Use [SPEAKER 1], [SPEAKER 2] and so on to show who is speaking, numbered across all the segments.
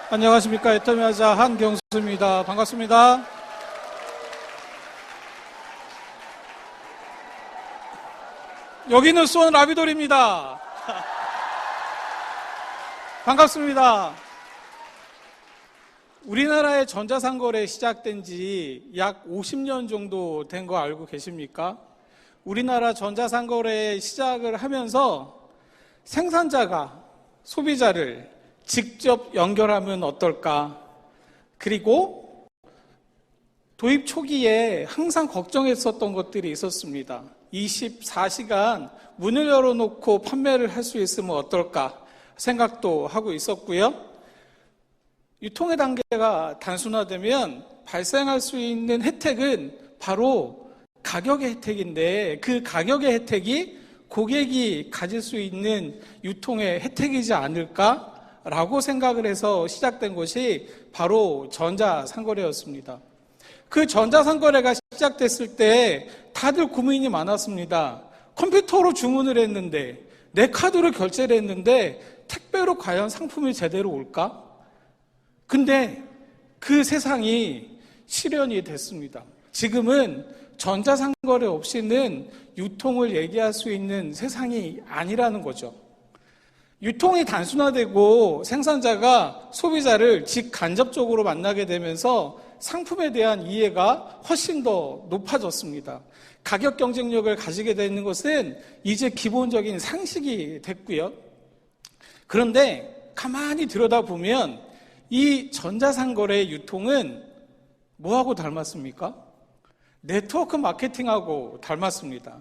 [SPEAKER 1] 안녕하십니까. 애터미하자 한경수입니다. 반갑습니다. 여기는 수원 라비돌입니다. 반갑습니다. 우리나라의 전자상거래 시작된 지 약 50년 정도 된 거 알고 계십니까? 우리나라 전자상거래 시작을 하면서 생산자가 소비자를 직접 연결하면 어떨까? 그리고 도입 초기에 항상 걱정했었던 것들이 있었습니다. 24시간 문을 열어놓고 판매를 할 수 있으면 어떨까 생각도 하고 있었고요. 유통의 단계가 단순화되면 발생할 수 있는 혜택은 바로 가격의 혜택인데, 그 가격의 혜택이 고객이 가질 수 있는 유통의 혜택이지 않을까라고 생각을 해서 시작된 것이 바로 전자상거래였습니다. 그 전자상거래가 시작됐을 때 다들 고민이 많았습니다. 컴퓨터로 주문을 했는데, 내 카드로 결제를 했는데 택배로 과연 상품이 제대로 올까? 근데 그 세상이 실현이 됐습니다. 지금은 전자상거래 없이는 유통을 얘기할 수 있는 세상이 아니라는 거죠. 유통이 단순화되고 생산자가 소비자를 직간접적으로 만나게 되면서 상품에 대한 이해가 훨씬 더 높아졌습니다. 가격 경쟁력을 가지게 되는 것은 이제 기본적인 상식이 됐고요. 그런데 가만히 들여다보면 이 전자상거래 유통은 뭐하고 닮았습니까? 네트워크 마케팅하고 닮았습니다.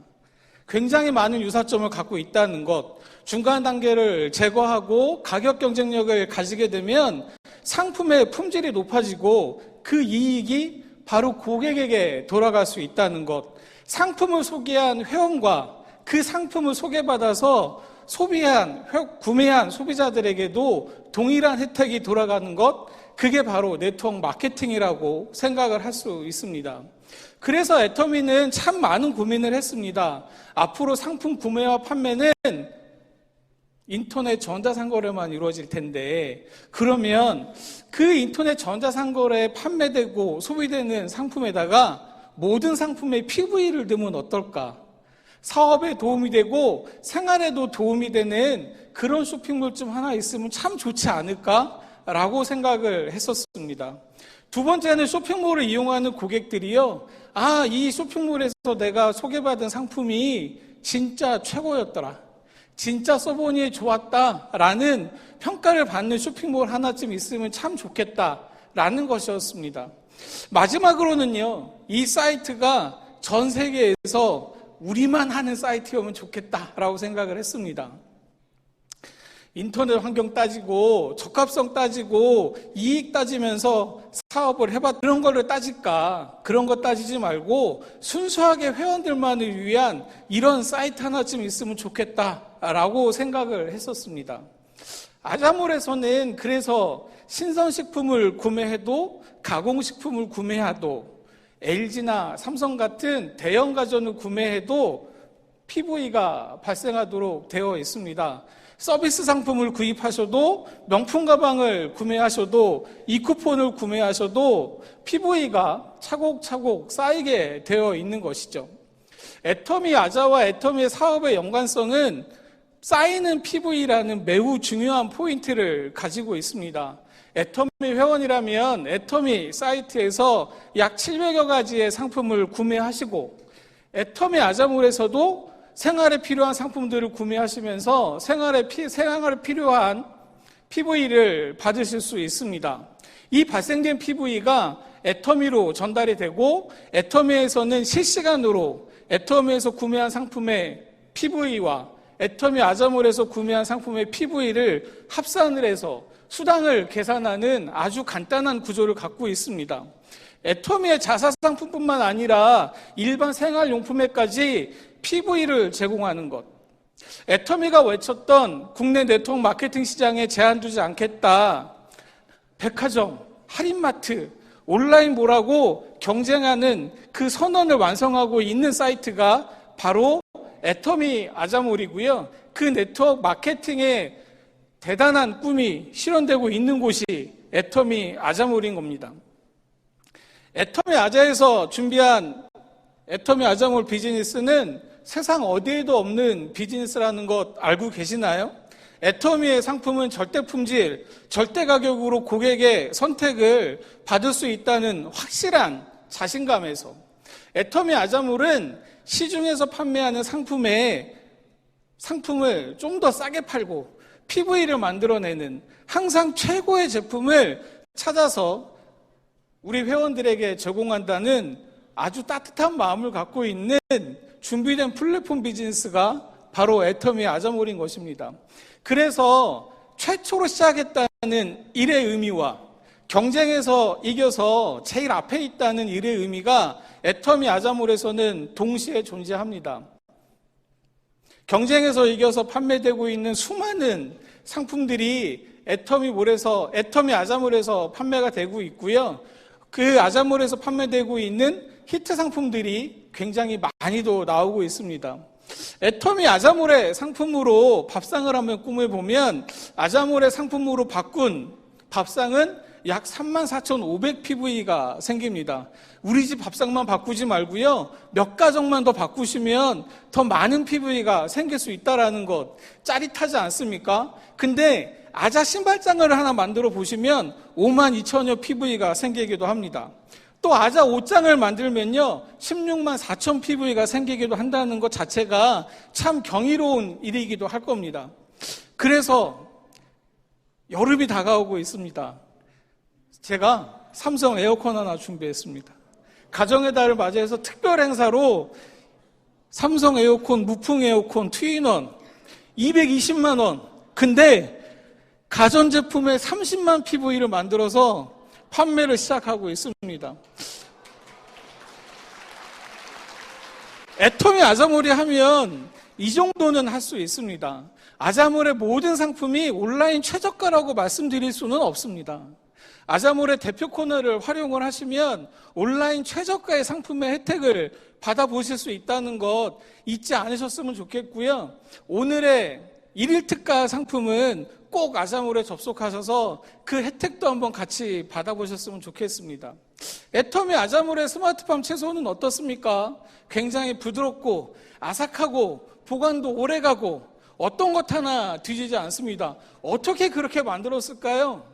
[SPEAKER 1] 굉장히 많은 유사점을 갖고 있다는 것, 중간 단계를 제거하고 가격 경쟁력을 가지게 되면 상품의 품질이 높아지고 그 이익이 바로 고객에게 돌아갈 수 있다는 것, 상품을 소개한 회원과 그 상품을 소개받아서 구매한 소비자들에게도 동일한 혜택이 돌아가는 것, 그게 바로 네트워크 마케팅이라고 생각을 할 수 있습니다. 그래서 애터미는 참 많은 고민을 했습니다. 앞으로 상품 구매와 판매는 인터넷 전자상거래만 이루어질 텐데, 그러면 그 인터넷 전자상거래에 판매되고 소비되는 상품에다가 모든 상품에 PV를 넣으면 어떨까? 사업에 도움이 되고 생활에도 도움이 되는 그런 쇼핑몰 좀 하나 있으면 참 좋지 않을까라고 생각을 했었습니다. 두 번째는 쇼핑몰을 이용하는 고객들이요, 이 쇼핑몰에서 내가 소개받은 상품이 진짜 최고였더라, 진짜 써보니 좋았다라는 평가를 받는 쇼핑몰 하나쯤 있으면 참 좋겠다라는 것이었습니다. 마지막으로는요, 이 사이트가 전 세계에서 우리만 하는 사이트여면 좋겠다라고 생각을 했습니다. 인터넷 환경 따지고 적합성 따지고 이익 따지면서 사업을 그런 거를 따질까? 그런 거 따지지 말고 순수하게 회원들만을 위한 이런 사이트 하나쯤 있으면 좋겠다라고 생각을 했었습니다. 아자몰에서는 그래서 신선식품을 구매해도 가공식품을 구매해도 LG나 삼성 같은 대형 가전을 구매해도 PV가 발생하도록 되어 있습니다. 서비스 상품을 구입하셔도, 명품 가방을 구매하셔도, 이쿠폰을 구매하셔도 PV가 차곡차곡 쌓이게 되어 있는 것이죠. 애터미 아자와 애터미의 사업의 연관성은 쌓이는 PV라는 매우 중요한 포인트를 가지고 있습니다. 애터미 회원이라면 애터미 사이트에서 약 700여 가지의 상품을 구매하시고, 애터미 아자몰에서도 생활에 필요한 상품들을 구매하시면서 생활에 필요한 PV를 받으실 수 있습니다. 이 발생된 PV가 애터미로 전달이 되고, 애터미에서는 실시간으로 애터미에서 구매한 상품의 PV와 애터미 아자몰에서 구매한 상품의 PV를 합산을 해서 수당을 계산하는 아주 간단한 구조를 갖고 있습니다. 애터미의 자사상품뿐만 아니라 일반 생활용품에까지 PV를 제공하는 것. 애터미가 외쳤던 국내 네트워크 마케팅 시장에 제한 두지 않겠다. 백화점, 할인마트, 온라인몰하고 경쟁하는 그 선언을 완성하고 있는 사이트가 바로 애터미 아자몰이고요. 그 네트워크 마케팅의 대단한 꿈이 실현되고 있는 곳이 애터미 아자몰인 겁니다. 애터미 아자에서 준비한 애터미 아자몰 비즈니스는 세상 어디에도 없는 비즈니스라는 것 알고 계시나요? 애터미의 상품은 절대 품질, 절대 가격으로 고객의 선택을 받을 수 있다는 확실한 자신감에서, 애터미 아자몰은 시중에서 판매하는 상품을 좀 더 싸게 팔고 PV를 만들어내는 항상 최고의 제품을 찾아서 우리 회원들에게 제공한다는 아주 따뜻한 마음을 갖고 있는 준비된 플랫폼 비즈니스가 바로 애터미 아자몰인 것입니다. 그래서 최초로 시작했다는 일의 의미와 경쟁에서 이겨서 제일 앞에 있다는 일의 의미가 애터미 아자몰에서는 동시에 존재합니다. 경쟁에서 이겨서 판매되고 있는 수많은 상품들이 애터미 아자몰에서 판매가 되고 있고요. 그 아자몰에서 판매되고 있는 히트 상품들이 굉장히 많이도 나오고 있습니다. 애터미 아자몰의 상품으로 밥상을 한번 꾸며보면 아자몰의 상품으로 바꾼 밥상은 약 34,500 PV가 생깁니다. 우리 집 밥상만 바꾸지 말고요. 몇 가정만 더 바꾸시면 더 많은 PV가 생길 수 있다는 것 짜릿하지 않습니까? 근데 아자 신발장을 하나 만들어 보시면 52,000여 PV가 생기기도 합니다. 또 아자 옷장을 만들면요 16만 4천 PV가 생기기도 한다는 것 자체가 참 경이로운 일이기도 할 겁니다. 그래서 여름이 다가오고 있습니다. 제가 삼성 에어컨 하나 준비했습니다. 가정의 달을 맞이해서 특별 행사로 삼성 에어컨, 무풍 에어컨, 투인원 220만 원. 근데 가전제품에 30만 PV를 만들어서 판매를 시작하고 있습니다. 애터미 아자몰이 하면 이 정도는 할 수 있습니다. 아자몰의 모든 상품이 온라인 최저가라고 말씀드릴 수는 없습니다. 아자몰의 대표 코너를 활용을 하시면 온라인 최저가의 상품의 혜택을 받아보실 수 있다는 것 잊지 않으셨으면 좋겠고요. 오늘의 1일 특가 상품은 꼭 아자몰에 접속하셔서 그 혜택도 한번 같이 받아보셨으면 좋겠습니다. 애터미 아자몰의 스마트팜 채소는 어떻습니까? 굉장히 부드럽고 아삭하고 보관도 오래가고 어떤 것 하나 뒤지지 않습니다. 어떻게 그렇게 만들었을까요?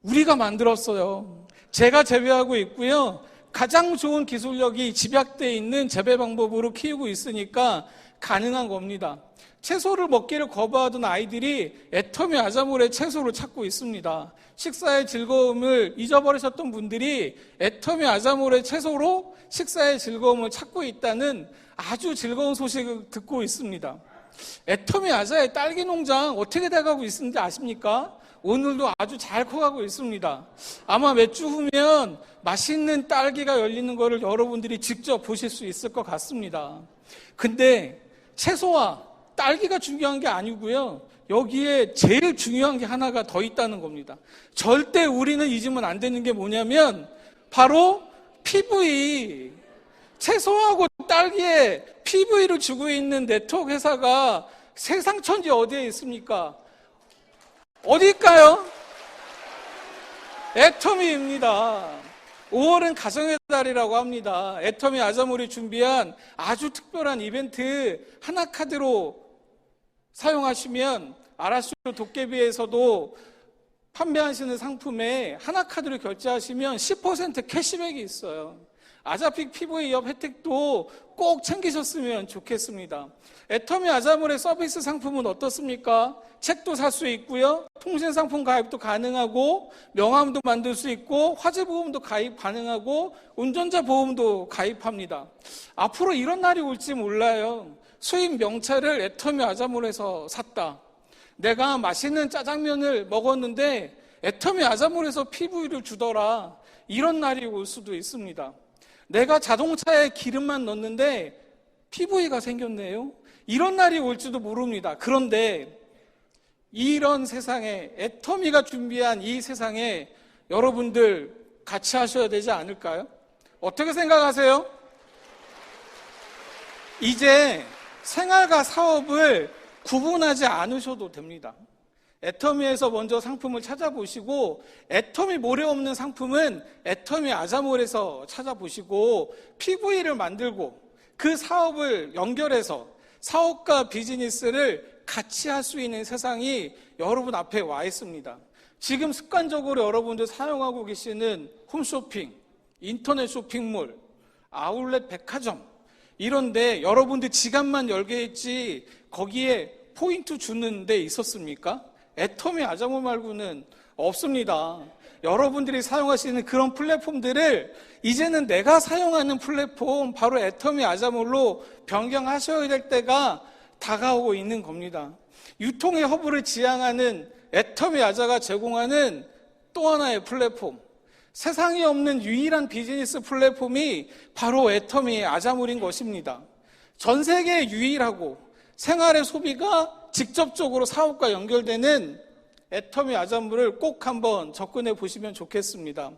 [SPEAKER 1] 우리가 만들었어요. 제가 재배하고 있고요. 가장 좋은 기술력이 집약되어 있는 재배 방법으로 키우고 있으니까 가능한 겁니다. 채소를 먹기를 거부하던 아이들이 애터미 아자몰의 채소를 찾고 있습니다. 식사의 즐거움을 잊어버리셨던 분들이 애터미 아자몰의 채소로 식사의 즐거움을 찾고 있다는 아주 즐거운 소식을 듣고 있습니다. 애터미 아자의 딸기 농장 어떻게 돼가고 있는지 아십니까? 오늘도 아주 잘 커가고 있습니다. 아마 몇 주 후면 맛있는 딸기가 열리는 것을 여러분들이 직접 보실 수 있을 것 같습니다. 근데 채소와 딸기가 중요한 게 아니고요. 여기에 제일 중요한 게 하나가 더 있다는 겁니다. 절대 우리는 잊으면 안 되는 게 뭐냐면 바로 PV. 채소하고 딸기에 PV를 주고 있는 네트워크 회사가 세상 천지 어디에 있습니까? 어디일까요? 애터미입니다. 5월은 가정의 달이라고 합니다. 애터미 아자몰이 준비한 아주 특별한 이벤트 하나카드로 사용하시면 아라슈 도깨비에서도 판매하시는 상품에 하나카드로 결제하시면 10% 캐시백이 있어요. 아자픽 PV업 혜택도 꼭 챙기셨으면 좋겠습니다. 애터미 아자몰의 서비스 상품은 어떻습니까? 책도 살 수 있고요. 통신상품 가입도 가능하고 명함도 만들 수 있고 화재보험도 가입 가능하고 운전자 보험도 가입합니다. 앞으로 이런 날이 올지 몰라요. 수입 명찰을 애터미 아자몰에서 샀다. 내가 맛있는 짜장면을 먹었는데 애터미 아자몰에서 PV를 주더라. 이런 날이 올 수도 있습니다. 내가 자동차에 기름만 넣었는데 PV가 생겼네요. 이런 날이 올지도 모릅니다. 그런데 이런 세상에 애터미가 준비한 이 세상에 여러분들 같이 하셔야 되지 않을까요? 어떻게 생각하세요? 이제 생활과 사업을 구분하지 않으셔도 됩니다. 애터미에서 먼저 상품을 찾아보시고, 애터미 모래 없는 상품은 애터미 아자몰에서 찾아보시고, PV를 만들고 그 사업을 연결해서 사업과 비즈니스를 같이 할 수 있는 세상이 여러분 앞에 와 있습니다. 지금 습관적으로 여러분들 사용하고 계시는 홈쇼핑, 인터넷 쇼핑몰, 아울렛 백화점, 이런데 여러분들 지갑만 열게 했지 거기에 포인트 주는 데 있었습니까? 애터미 아자몰 말고는 없습니다. 여러분들이 사용하시는 그런 플랫폼들을 이제는 내가 사용하는 플랫폼, 바로 애터미 아자몰로 변경하셔야 될 때가 다가오고 있는 겁니다. 유통의 허브를 지향하는 애터미 아자가 제공하는 또 하나의 플랫폼, 세상에 없는 유일한 비즈니스 플랫폼이 바로 애터미 아자몰인 것입니다. 전 세계 유일하고 생활의 소비가 직접적으로 사업과 연결되는 애터미 아자몰을 꼭 한번 접근해 보시면 좋겠습니다.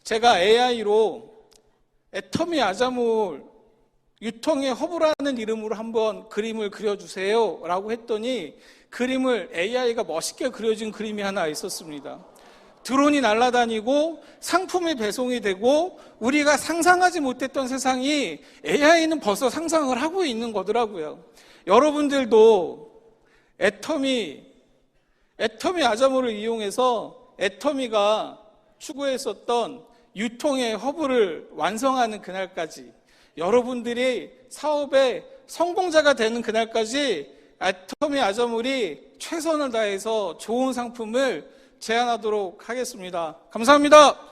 [SPEAKER 1] 제가 AI로 애터미 아자몰 유통의 허브라는 이름으로 한번 그림을 그려주세요 라고 했더니 그림을 AI가 멋있게 그려준 그림이 하나 있었습니다. 드론이 날아다니고 상품이 배송이 되고 우리가 상상하지 못했던 세상이 AI는 벌써 상상을 하고 있는 거더라고요. 여러분들도 애터미 아자몰을 이용해서 애터미가 추구했었던 유통의 허브를 완성하는 그날까지, 여러분들이 사업의 성공자가 되는 그날까지 애터미 아자몰이 최선을 다해서 좋은 상품을 제안하도록 하겠습니다. 감사합니다.